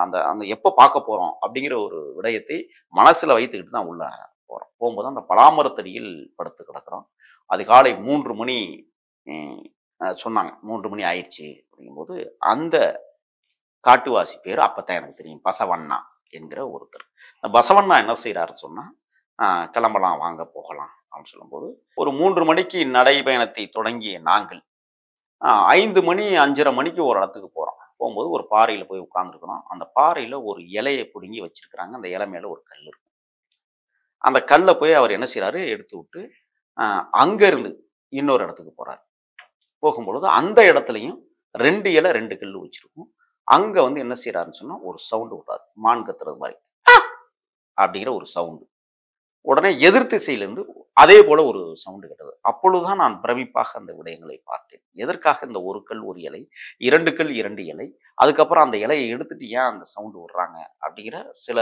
அந்த எப்ப பார்க்க போறோம் அப்படிங்கிற ஒரு விடயத்தை மனசுல வைத்துக்கிட்டு தான் உள்ள போறோம். போகும்போது அந்த பலாமரத்தடியில் படுத்து கிடக்கிறோம். அதிகாலை 3 மணி சொன்னாங்க. 3 மணி ஆயிடுச்சு அப்படிங்கும்போது அந்த காட்டுவாசி பேர் அப்பத்தான் எனக்கு தெரியும், பசவண்ணா என்கிற ஒருத்தர். பசவண்ணா என்ன செய்யறாருன்னு சொன்னா, கிளம்பலாம் வாங்க போகலாம் அப்படின்னு சொல்லும்போது ஒரு 3 மணிக்கு நடைபயணத்தை தொடங்கிய நாங்கள் 5 மணி 5:30 மணிக்கு ஒரு இடத்துக்கு போறோம். போகும்போது ஒரு பாறையில போய் உட்கார்ந்துருக்கிறோம். அந்த பாறையில ஒரு இலையை பிடுங்கி வச்சிருக்கிறாங்க. அந்த இலை மேல ஒரு கல் இருக்கும். அந்த கல்லை போய் அவர் என்ன செய்யறாரு, எடுத்து விட்டு அங்க இருந்து இன்னொரு இடத்துக்கு போறாரு. போகும்பொழுது அந்த இடத்துலையும் 2 இலை 2 கல் வச்சிருக்கும். அங்க வந்து என்ன செய்யறாருன்னு சொன்னா, ஒரு சவுண்டு விட்டாரு, மான் கத்துறது மாதிரி அப்படிங்கிற ஒரு சவுண்டு. உடனே எதிர் திசையிலிருந்து அதே போல ஒரு சவுண்டு கேட்டது. அப்பொழுதுதான் நான் பிரமிப்பாக அந்த விடயங்களை பார்த்தேன். எதற்காக இந்த ஒரு கல் ஒரு இலை, 2 கல் 2 இலை, அதுக்கப்புறம் அந்த இலையை எடுத்துட்டு ஏன் அந்த சவுண்டு விடுறாங்க அப்படிங்கிற சில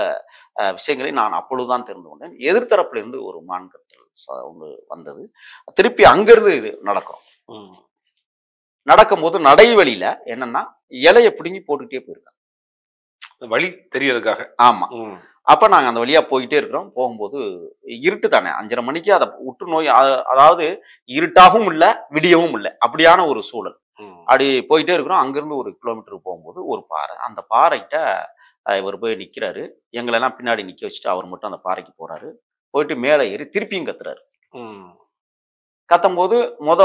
விஷயங்களை நான் அப்பொழுதுதான் தெரிந்து கொண்டேன். எதிர்த்தரப்புல இருந்து ஒரு மான் கத்தல் சவுண்டு வந்தது. திருப்பி அங்கிருந்து இது நடக்கும். நடக்கும்போது நடைவெளியில என்னன்னா, இலையை பிடுங்கி போட்டுக்கிட்டே போயிருக்காங்க, வழி தெரியறதுக்காக. ஆமா. அப்ப நாங்க அந்த வழியா போயிட்டே இருக்கிறோம். போகும்போது இருட்டு தானே, 5:30 மணிக்கு அதை உற்று நோய், அதாவது இருட்டாகவும் இல்லை விடியவும் இல்லை, அப்படியான ஒரு சூழல். அப்படி போயிட்டே இருக்கிறோம். அங்கிருந்து 1 கிலோமீட்டர் போகும்போது ஒரு பாறை. அந்த பாறைகிட்ட இவர் போய் நிக்கிறாரு. எங்களெல்லாம் பின்னாடி நிக்க வச்சுட்டு அவர் மட்டும் அந்த பாறைக்கு போறாரு. போயிட்டு மேலே ஏறி திருப்பியும் கத்துறாரு. கத்தும்போது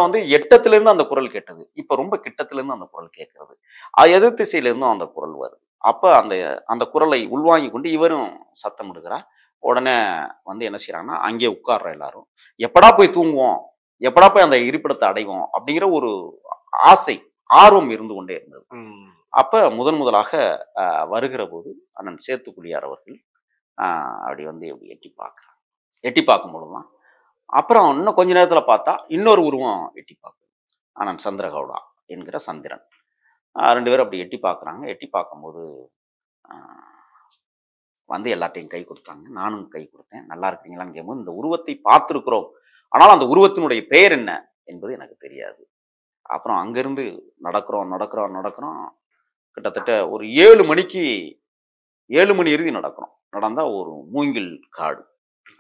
வந்து எட்டத்திலிருந்து அந்த குரல் கேட்டது. இப்ப ரொம்ப கிட்டத்திலிருந்து அந்த குரல் கேட்கறது. எதிர் திசையில இருந்தும் அந்த குரல் வருது. அப்ப அந்த குரலை உள்வாங்கி கொண்டு இவரும் சத்தம் விடுகிறார். உடனே வந்து என்ன செய்யறாங்கன்னா, அங்கே உட்கார்ற எல்லாரும் எப்படா போய் தூங்குவோம், எப்படா போய் அந்த இருப்பிடத்தை அடைவோம் அப்படிங்கிற ஒரு ஆசை ஆர்வம் இருந்து கொண்டே இருந்தது. அப்ப முதலாக வருகிற போது அண்ணன் சேத்துக்குழியார் அவர்கள் அப்படி வந்து எப்படி எட்டி பார்க்குறாங்க. எட்டி பார்க்கும் பொழுதுதான் அப்புறம் இன்னும் கொஞ்ச நேரத்துல பார்த்தா இன்னொரு உருவம் எட்டி பார்க்குது. அண்ணன் சந்திரகவுடா என்கிற சந்திரன். 2 பேரும் அப்படி எட்டி பார்க்குறாங்க. எட்டி பார்க்கும்போது வந்து எல்லாத்தையும் கை கொடுத்தாங்க. நானும் கை கொடுத்தேன். நல்லா இருக்கீங்களான்னு கேட்கும்போது, இந்த உருவத்தை பார்த்துருக்குறோம், ஆனால் அந்த உருவத்தினுடைய பெயர் என்ன என்பது எனக்கு தெரியாது. அப்புறம் அங்கிருந்து நடக்கிறோம். கிட்டத்தட்ட ஒரு 7 மணி இறுதி நடக்கிறோம். நடந்தா ஒரு மூங்கில் காடு,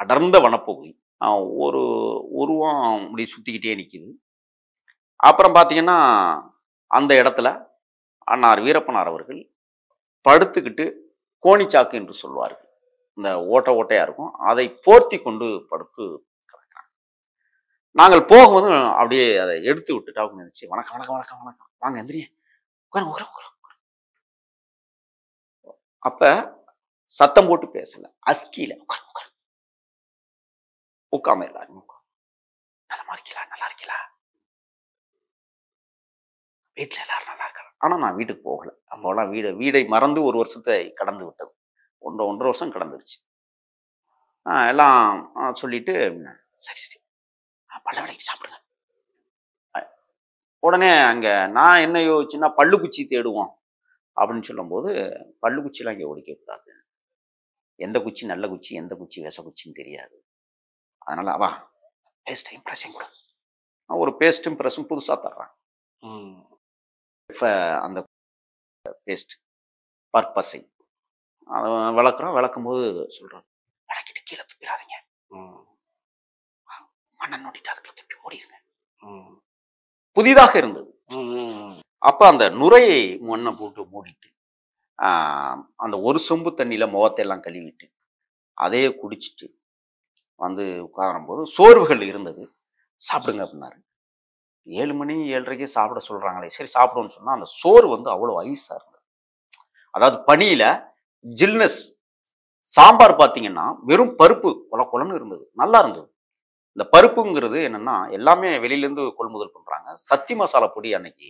அடர்ந்த வனப்பகுதி. ஒரு உருவம் இப்படி சுத்திக்கிட்டே நிக்குது. அப்புறம் பார்த்தீங்கன்னா அந்த இடத்துல அண்ணார் வீரப்பனார் அவர்கள் படுத்துக்கிட்டு கோணிச்சாக்கு என்று சொல்வார்கள், இந்த ஓட்டையா இருக்கும், அதை போர்த்தி கொண்டு படுத்து கிடக்கிறாங்க. நாங்கள் போகும்போது அப்படியே அதை எடுத்து விட்டுட்டு அவங்க நினைச்சு, வணக்கம் வாங்க எந்திரிங்க, அப்ப சத்தம் போட்டு பேசல, அஸ்கில உட்காம எல்லாரும் நல்லா இருக்கீங்களா, வீட்டுல எல்லாரும் நல்லா இருக்காங்க. ஆனா நான் வீட்டுக்கு போகல. அப்போலாம் வீடை மறந்து 1 வருஷத்தை கடந்து விட்டது. 1.5 வருஷம் கடந்துருச்சு. எல்லாம் சொல்லிட்டு சரி பல்லவடைக்கு சாப்பிடுங்க. உடனே அங்க நான் என்ன யோசிச்சுன்னா, பல்லுக்குச்சி தேடுவோம் அப்படின்னு சொல்லும்போது, பல்லுக்குச்சிலாம் இங்கே ஒடிக்க கூடாது, எந்த குச்சி நல்ல குச்சி எந்த குச்சி விஷ குச்சின்னு தெரியாது, அதனால அவா பேஸ்டையும் ப்ரெஸ்ஸையும் கூட ஒரு பேஸ்ட்டும் ப்ரெஸ்ஸும் புதுசாக தர்றான். அந்த பேஸ்ட் பர்பஸை விளக்கும் போது சொல்றாரு, விளக்கிட்டு கீழே துப்பிடாதீங்க, மண்ணை நோட்டிட்டு அதுக்குள்ள துப்பி ஓடிடுங்க. புதிதாக இருந்தது. அப்ப அந்த நுரையை மண்ணை போட்டு மூடிட்டு அந்த ஒரு சொம்பு தண்ணியில முகத்தை எல்லாம் கழுவிட்டு அதையே குடிச்சிட்டு வந்து உட்காரும் போது சோர்வுகள் இருந்தது. சாப்பிடுங்க அப்படின்னாரு. 7 மணி 7:30 சாப்பிட சொல்றாங்களே, சரி சாப்பிடுவோம்னு சொன்னா, அந்த சோறு வந்து அவ்வளவு ஐஸா இருந்தது. அதாவது பனியில ஜில்னஸ். சாம்பார் பார்த்தீங்கன்னா வெறும் பருப்பு கொலன்னு இருந்தது, நல்லா இருந்தது. இந்த பருப்புங்கிறது என்னன்னா, எல்லாமே வெளியிலேருந்து கொள்முதல் பண்றாங்க. சக்தி மசாலா பொடி அன்னைக்கு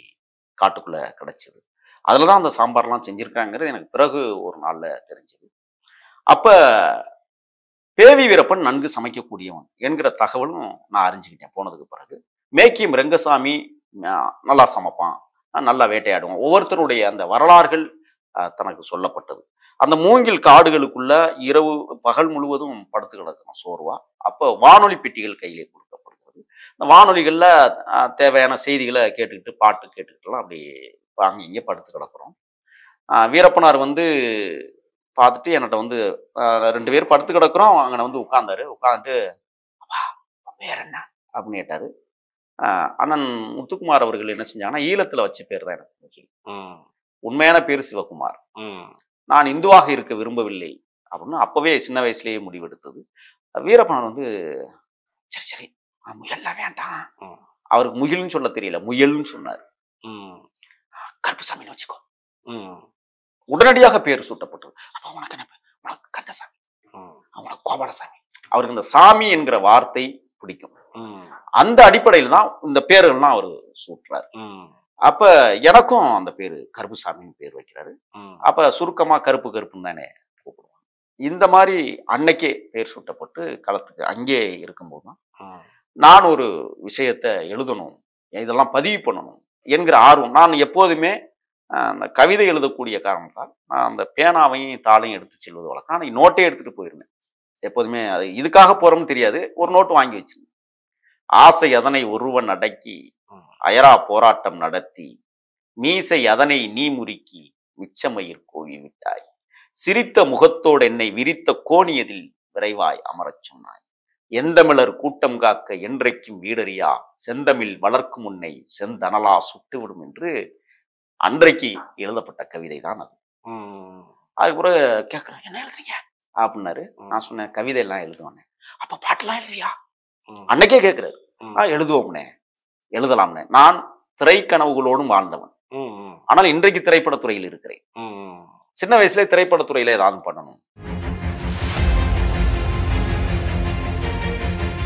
காட்டுக்குள்ள கிடைச்சது. அதுலதான் அந்த சாம்பார்லாம் செஞ்சிருக்காங்கிறது எனக்கு பிறகு ஒரு நாள்ல தெரிஞ்சது. அப்ப பேவி வீரப்பன் நன்கு சமைக்கக்கூடியவன் என்கிற தகவலும் நான் அறிஞ்சுக்கிட்டேன் போனதுக்கு பிறகு. மேக்கியம் ரெங்கசாமி நல்லா சமைப்பான், நல்லா வேட்டையாடுவான். ஒவ்வொருத்தருடைய அந்த வரலாறுகள் தனக்கு சொல்லப்பட்டது. அந்த மூங்கில் காடுகளுக்குள்ள இரவு பகல் முழுவதும் படுத்து கிடக்கணும் சோர்வா. அப்போ வானொலி பெட்டிகள் கையிலே கொடுக்கப்படுகிறது. இந்த வானொலிகள்ல தேவையான செய்திகளை கேட்டுக்கிட்டு பாட்டு கேட்டுக்கிட்டுலாம் அப்படி அங்கே படுத்து கிடக்குறோம். வீரப்பனார் வந்து பார்த்துட்டு என்கிட்ட வந்து 2 பேர் படுத்து கிடக்குறோம், அங்கே வந்து உட்கார்ந்தாரு. உட்காந்துட்டு அப்பா பேர் என்ன அப்படின்னு கேட்டாரு. அண்ணன் முத்துக்குமார் அவர்கள் என்ன செஞ்சாங்கன்னா, ஈழத்துல வச்ச பேர் தான் எனக்கு முக்கியம். உண்மையான பேர் சிவகுமார். நான் இந்துவாக இருக்க விரும்பவில்லை அப்படின்னு அப்பவே சின்ன வயசுலேயே முடிவெடுத்தது. வீரப்பனார் வந்து சரி முயல்லாம் வேண்டாம், அவருக்கு முயல்னு சொல்ல தெரியல, முயல்னு சொன்னார். கருப்புசாமின்னு வச்சுக்கோ. உடனடியாக பேர் சூட்டப்பட்டது. அப்ப உனக்கு என்ன, உனக்கு கந்தசாமி, உனக்கு கோபாலசாமி. அவருக்கு இந்த சாமி என்கிற வார்த்தை பிடிக்கும். அந்த அடிப்படையில் தான் இந்த பேர்கள்லாம் அவர் சூட்டுறாரு. அப்ப எனக்கும் அந்த பேரு கருப்புசாமின்னு பேர் வைக்கிறாரு. அப்ப சுருக்கமா கருப்புன்னு தானே கூப்பிடுவாங்க. இந்த மாதிரி அன்னைக்கே பேர் சூட்டப்பட்டு களத்துக்கு அங்கே இருக்கும்போது தான் நான் ஒரு விஷயத்தை எழுதணும், இதெல்லாம் பதிவு பண்ணணும் என்கிற ஆர்வம். நான் எப்போதுமே அந்த கவிதை எழுதக்கூடிய காரணத்தால் நான் அந்த பேனாவையும் தாளையும் எடுத்து செல்வது வழக்கம். ஆனால் நோட்டே எடுத்துட்டு போயிருந்தேன் எப்போதுமே. அது இதுக்காக போறோம்னு தெரியாது, ஒரு நோட்டு வாங்கி வச்சிருந்தேன். ஆசை அதனை ஒருவன் அடக்கி அயரா போராட்டம் நடத்தி, மீசை அதனை நீ முறுக்கி மிச்சமயிர் கோழி விட்டாய், சிரித்த முகத்தோடு என்னை விரித்த கோணியதில் விரைவாய் அமரச் சொன்னாய், எந்தமிழர் கூட்டம் காக்க என்றைக்கும் வீடறியா செந்தமிழ் வளர்க்கும் உன்னை செந்தனலா சுட்டுவிடும் என்று அன்றைக்கு எழுதப்பட்ட கவிதை தான் அது. அதுக்கு பிறகு கேட்குறேன், என்ன எழுதுறீங்க அப்படின்னாரு. நான் சொன்னேன், கவிதை எல்லாம் எழுதுவேன். அப்ப பாட்டெல்லாம் எழுதியா அன்னைக்கே கேட்கிறாரு. எழுதுவோம்னே, எழுதலாம்னே. நான் திரைக்கனவுகளோடும் வாழ்ந்தவன், ஆனால் இன்றைக்கு திரைப்படத்துறையில் இருக்கிறேன். சின்ன வயசுல திரைப்படத்துறையில ஏதாவது பண்ணணும்.